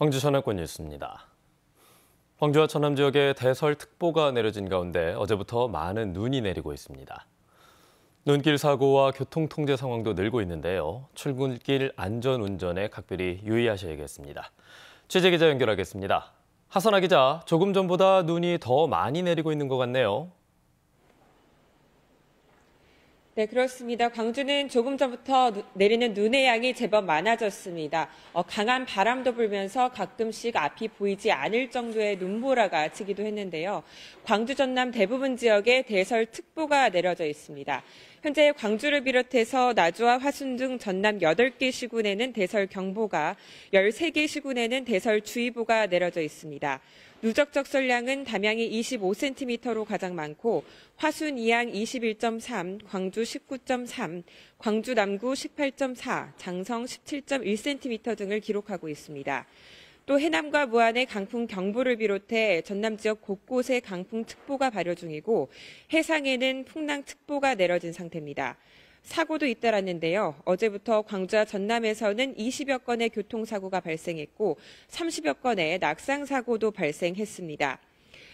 광주 전환권 뉴스입니다. 광주와 전남 지역에 대설특보가 내려진 가운데 어제부터 많은 눈이 내리고 있습니다. 눈길 사고와 교통통제 상황도 늘고 있는데요. 출근길 안전운전에 각별히 유의하셔야겠습니다. 취재기자 연결하겠습니다. 하선아 기자, 조금 전보다 눈이 더 많이 내리고 있는 것 같네요. 네, 그렇습니다. 광주는 조금 전부터 내리는 눈의 양이 제법 많아졌습니다. 강한 바람도 불면서 가끔씩 앞이 보이지 않을 정도의 눈보라가 치기도 했는데요. 광주 전남 대부분 지역에 대설특보가 내려져 있습니다. 현재 광주를 비롯해서 나주와 화순 등 전남 8개 시군에는 대설경보가, 13개 시군에는 대설주의보가 내려져 있습니다. 누적 적설량은 담양이 25cm로 가장 많고 화순 이양 21.3, 광주 19.3, 광주 남구 18.4, 장성 17.1cm 등을 기록하고 있습니다. 또 해남과 무안의 강풍경보를 비롯해 전남 지역 곳곳에 강풍특보가 발효 중이고 해상에는 풍랑특보가 내려진 상태입니다. 사고도 잇따랐는데요. 어제부터 광주와 전남에서는 20여 건의 교통사고가 발생했고 30여 건의 낙상사고도 발생했습니다.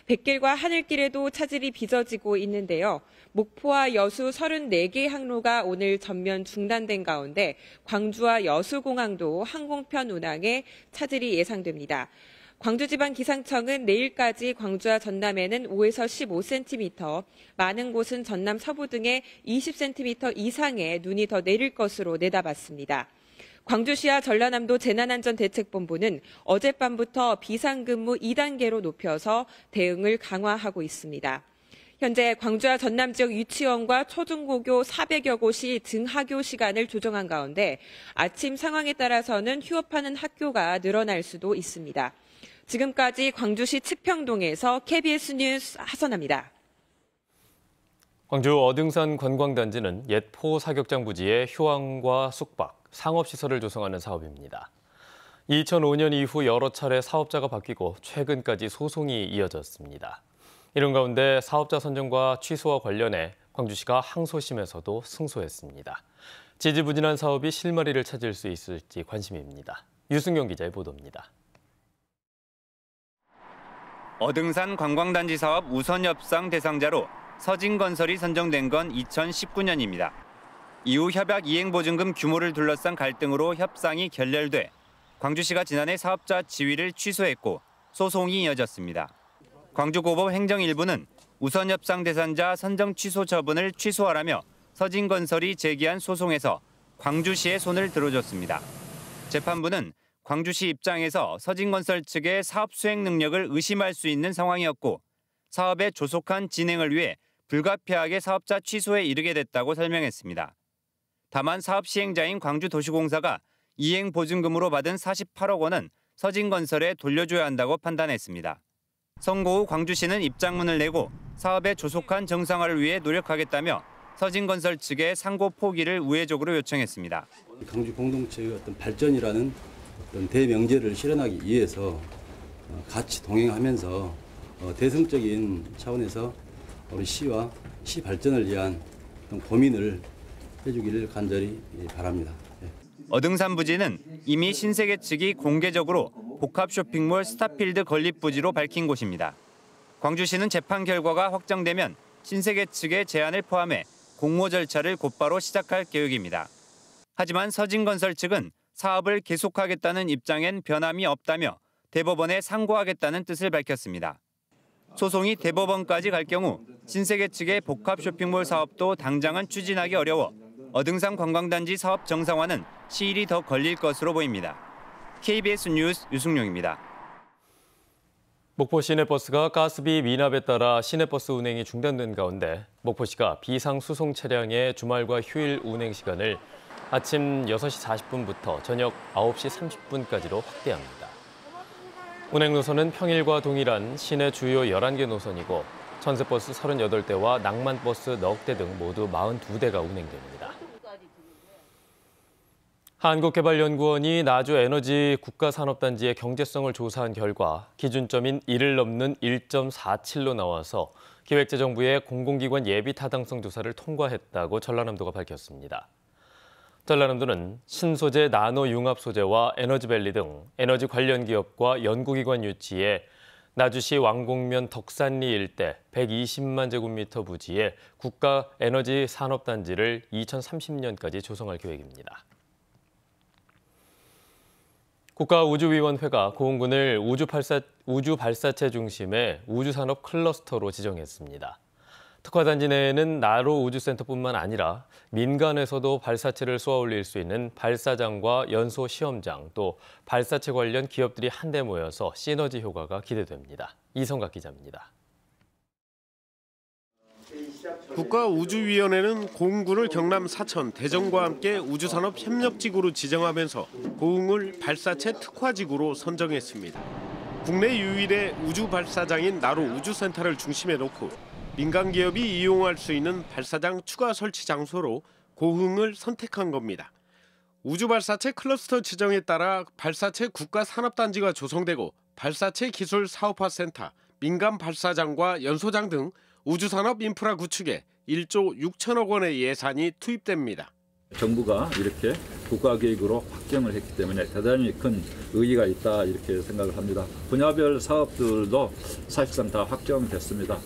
뱃길과 하늘길에도 차질이 빚어지고 있는데요. 목포와 여수 34개 항로가 오늘 전면 중단된 가운데 광주와 여수공항도 항공편 운항에 차질이 예상됩니다. 광주지방기상청은 내일까지 광주와 전남에는 5에서 15cm, 많은 곳은 전남 서부 등에 20cm 이상의 눈이 더 내릴 것으로 내다봤습니다. 광주시와 전라남도 재난안전대책본부는 어젯밤부터 비상근무 2단계로 높여서 대응을 강화하고 있습니다. 현재 광주와 전남 지역 유치원과 초중고교 400여 곳이 등하교 시간을 조정한 가운데 아침 상황에 따라서는 휴업하는 학교가 늘어날 수도 있습니다. 지금까지 광주시 측평동에서 KBS 뉴스 하선아입니다. 광주 어등산 관광단지는 옛 포 사격장 부지에 휴양과 숙박, 상업시설을 조성하는 사업입니다. 2005년 이후 여러 차례 사업자가 바뀌고 최근까지 소송이 이어졌습니다. 이런 가운데 사업자 선정과 취소와 관련해 광주시가 항소심에서도 승소했습니다. 지지부진한 사업이 실마리를 찾을 수 있을지 관심입니다. 유승경 기자의 보도입니다. 어등산 관광단지 사업 우선 협상 대상자로 서진건설이 선정된 건 2019년입니다. 이후 협약 이행보증금 규모를 둘러싼 갈등으로 협상이 결렬돼 광주시가 지난해 사업자 지위를 취소했고 소송이 이어졌습니다. 광주고법 행정일부는 우선 협상 대상자 선정 취소 처분을 취소하라며 서진건설이 제기한 소송에서 광주시의 손을 들어줬습니다. 재판부는 광주시 입장에서 서진건설 측의 사업 수행 능력을 의심할 수 있는 상황이었고 사업의 조속한 진행을 위해 불가피하게 사업자 취소에 이르게 됐다고 설명했습니다. 다만 사업 시행자인 광주도시공사가 이행 보증금으로 받은 48억 원은 서진건설에 돌려줘야 한다고 판단했습니다. 선고 후 광주시는 입장문을 내고 사업의 조속한 정상화를 위해 노력하겠다며 서진건설 측의 상고 포기를 우회적으로 요청했습니다. 광주 공동체의 어떤 발전이라는 그런 대명제를 실현하기 위해서 같이 동행하면서 대승적인 차원에서 우리 시와 시 발전을 위한 고민을 해주기를 간절히 바랍니다. 어등산 부지는 이미 신세계 측이 공개적으로 복합 쇼핑몰 스타필드 건립 부지로 밝힌 곳입니다. 광주시는 재판 결과가 확정되면 신세계 측의 제안을 포함해 공모 절차를 곧바로 시작할 계획입니다. 하지만 서진건설 측은 사업을 계속하겠다는 입장엔 변함이 없다며 대법원에 상고하겠다는 뜻을 밝혔습니다. 소송이 대법원까지 갈 경우 신세계 측의 복합 쇼핑몰 사업도 당장은 추진하기 어려워 어등산 관광단지 사업 정상화는 시일이 더 걸릴 것으로 보입니다. KBS 뉴스 유승용입니다. 목포 시내버스가 가스비 미납에 따라 시내버스 운행이 중단된 가운데 목포시가 비상수송 차량의 주말과 휴일 운행 시간을 아침 6시 40분부터 저녁 9시 30분까지로 확대합니다. 운행 노선은 평일과 동일한 시내 주요 11개 노선이고 전세버스 38대와 낭만버스 넉 대 등 모두 42대가 운행됩니다. 한국개발연구원이 나주 에너지 국가산업단지의 경제성을 조사한 결과 기준점인 1을 넘는 1.47로 나와서 기획재정부의 공공기관 예비 타당성 조사를 통과했다고 전라남도가 밝혔습니다. 전라남도는 신소재 나노 융합 소재와 에너지밸리 등 에너지 관련 기업과 연구기관 유치에 나주시 왕곡면 덕산리 일대 120만 제곱미터 부지에 국가 에너지 산업단지를 2030년까지 조성할 계획입니다. 국가우주위원회가 고흥군을 우주 발사체 중심의 우주산업 클러스터로 지정했습니다. 특화단지 내에는 나로 우주센터뿐만 아니라 민간에서도 발사체를 쏘아 올릴 수 있는 발사장과 연소 시험장, 또 발사체 관련 기업들이 한데 모여서 시너지 효과가 기대됩니다. 이성각 기자입니다. 국가우주위원회는 고흥군을 경남 사천, 대전과 함께 우주산업 협력지구로 지정하면서 고흥을 발사체 특화지구로 선정했습니다. 국내 유일의 우주 발사장인 나로 우주센터를 중심에 놓고 민간 기업이 이용할 수 있는 발사장 추가 설치 장소로 고흥을 선택한 겁니다. 우주 발사체 클러스터 지정에 따라 발사체 국가 산업단지가 조성되고 발사체 기술 사업화 센터, 민간 발사장과 연소장 등 우주산업 인프라 구축에 1조 6천억 원의 예산이 투입됩니다. 정부가 이렇게 국가계획으로 확정을 했기 때문에 대단히 큰 의의가 있다 이렇게 생각을 합니다. 분야별 사업들도 사실상 다 확정됐습니다.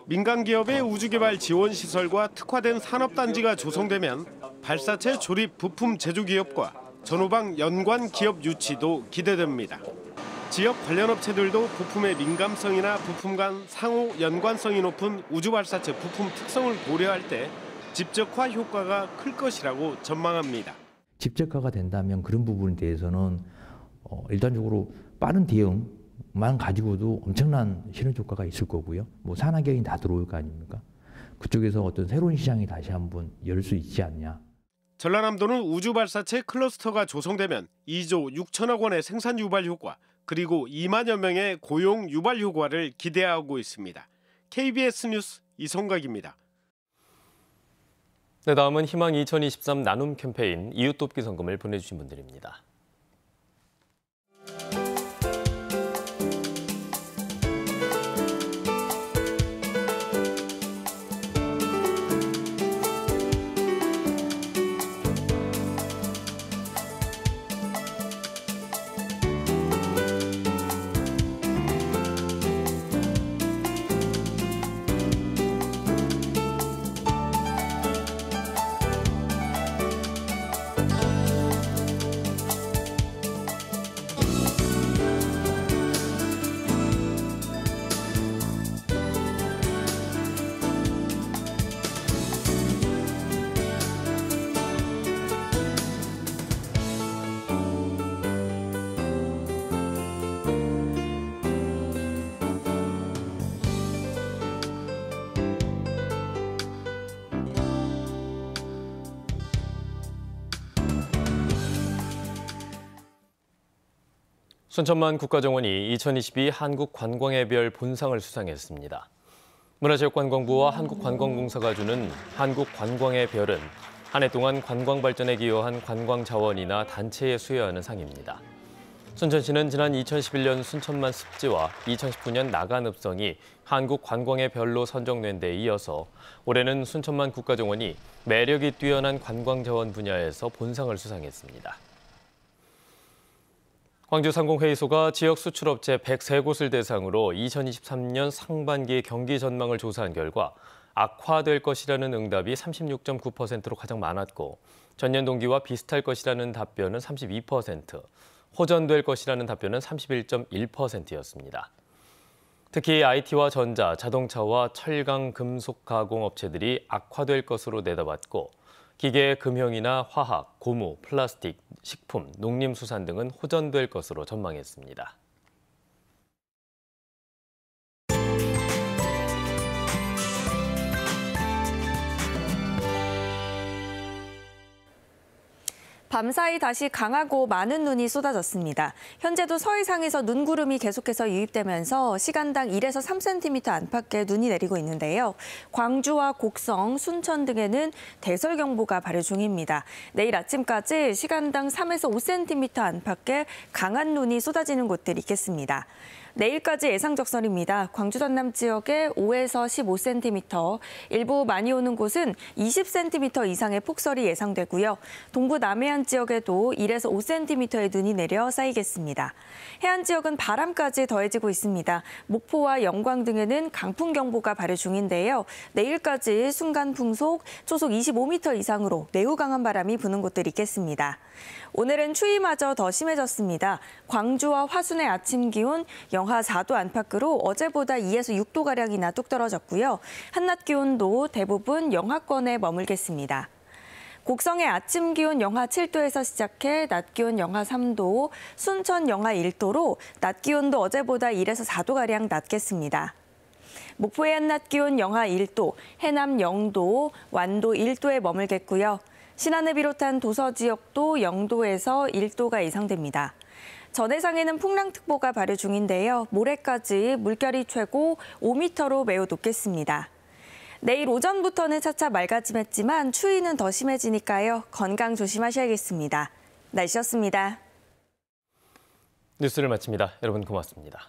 민간 기업의 우주개발 지원 시설과 특화된 산업단지가 조성되면 발사체 조립 부품 제조 기업과 전후방 연관 기업 유치도 기대됩니다. 지역 관련 업체들도 부품의 민감성이나 부품 간 상호 연관성이 높은 우주 발사체 부품 특성을 고려할 때 집적화 효과가 클 것이라고 전망합니다. 집적화가 된다면 그런 부분에 대해서는 일단적으로 빠른 대응만 가지고도 엄청난 시너지 효과가 있을 거고요. 뭐 산학경이 다 들어올 거 아닙니까? 그쪽에서 어떤 새로운 시장이 다시 한번 열 수 있지 않냐. 전라남도는 우주 발사체 클러스터가 조성되면 2조 6천억 원의 생산 유발 효과, 그리고 2만여 명의 고용 유발 효과를 기대하고 있습니다. KBS 뉴스 이성각입니다. 네, 다음은 희망 2023 나눔 캠페인 이웃 돕기 성금을 보내주신 분들입니다. 순천만 국가정원이 2022 한국관광의 별 본상을 수상했습니다. 문화체육관광부와 한국관광공사가 주는 한국관광의 별은 한 해 동안 관광 발전에 기여한 관광 자원이나 단체에 수여하는 상입니다. 순천시는 지난 2011년 순천만 습지와 2019년 나간읍성이 한국관광의 별로 선정된 데 이어서 올해는 순천만 국가정원이 매력이 뛰어난 관광 자원 분야에서 본상을 수상했습니다. 광주상공회의소가 지역 수출업체 103곳을 대상으로 2023년 상반기 경기 전망을 조사한 결과 악화될 것이라는 응답이 36.9%로 가장 많았고 전년 동기와 비슷할 것이라는 답변은 32%, 호전될 것이라는 답변은 31.1%였습니다. 특히 IT와 전자, 자동차와 철강, 금속 가공 업체들이 악화될 것으로 내다봤고 기계, 금형이나 화학, 고무, 플라스틱, 식품, 농림수산 등은 호전될 것으로 전망했습니다. 밤사이 다시 강하고 많은 눈이 쏟아졌습니다. 현재도 서해상에서 눈구름이 계속해서 유입되면서 시간당 1에서 3cm 안팎의 눈이 내리고 있는데요. 광주와 곡성, 순천 등에는 대설경보가 발효 중입니다. 내일 아침까지 시간당 3에서 5cm 안팎의 강한 눈이 쏟아지는 곳들이 있겠습니다. 내일까지 예상적설입니다. 광주 전남 지역에 5에서 15cm, 일부 많이 오는 곳은 20cm 이상의 폭설이 예상되고요. 동부 남해안 지역에도 1에서 5cm의 눈이 내려 쌓이겠습니다. 해안 지역은 바람까지 더해지고 있습니다. 목포와 영광 등에는 강풍경보가 발효 중인데요. 내일까지 순간 풍속, 초속 25m 이상으로 매우 강한 바람이 부는 곳들이 있겠습니다. 오늘은 추위마저 더 심해졌습니다. 광주와 화순의 아침 기온 영하 4도 안팎으로 어제보다 2에서 6도가량이나 뚝 떨어졌고요. 한낮 기온도 대부분 영하권에 머물겠습니다. 곡성의 아침 기온 영하 7도에서 시작해 낮 기온 영하 3도, 순천 영하 1도로 낮 기온도 어제보다 1에서 4도가량 낮겠습니다. 목포의 한낮 기온 영하 1도, 해남 0도, 완도 1도에 머물겠고요. 신안을 비롯한 도서 지역도 0도에서 1도가 예상됩니다. 전해상에는 풍랑특보가 발효 중인데요. 모레까지 물결이 최고 5m로 매우 높겠습니다. 내일 오전부터는 차차 맑아지겠지만 추위는 더 심해지니까요. 건강 조심하셔야겠습니다. 날씨였습니다. 뉴스를 마칩니다. 여러분 고맙습니다.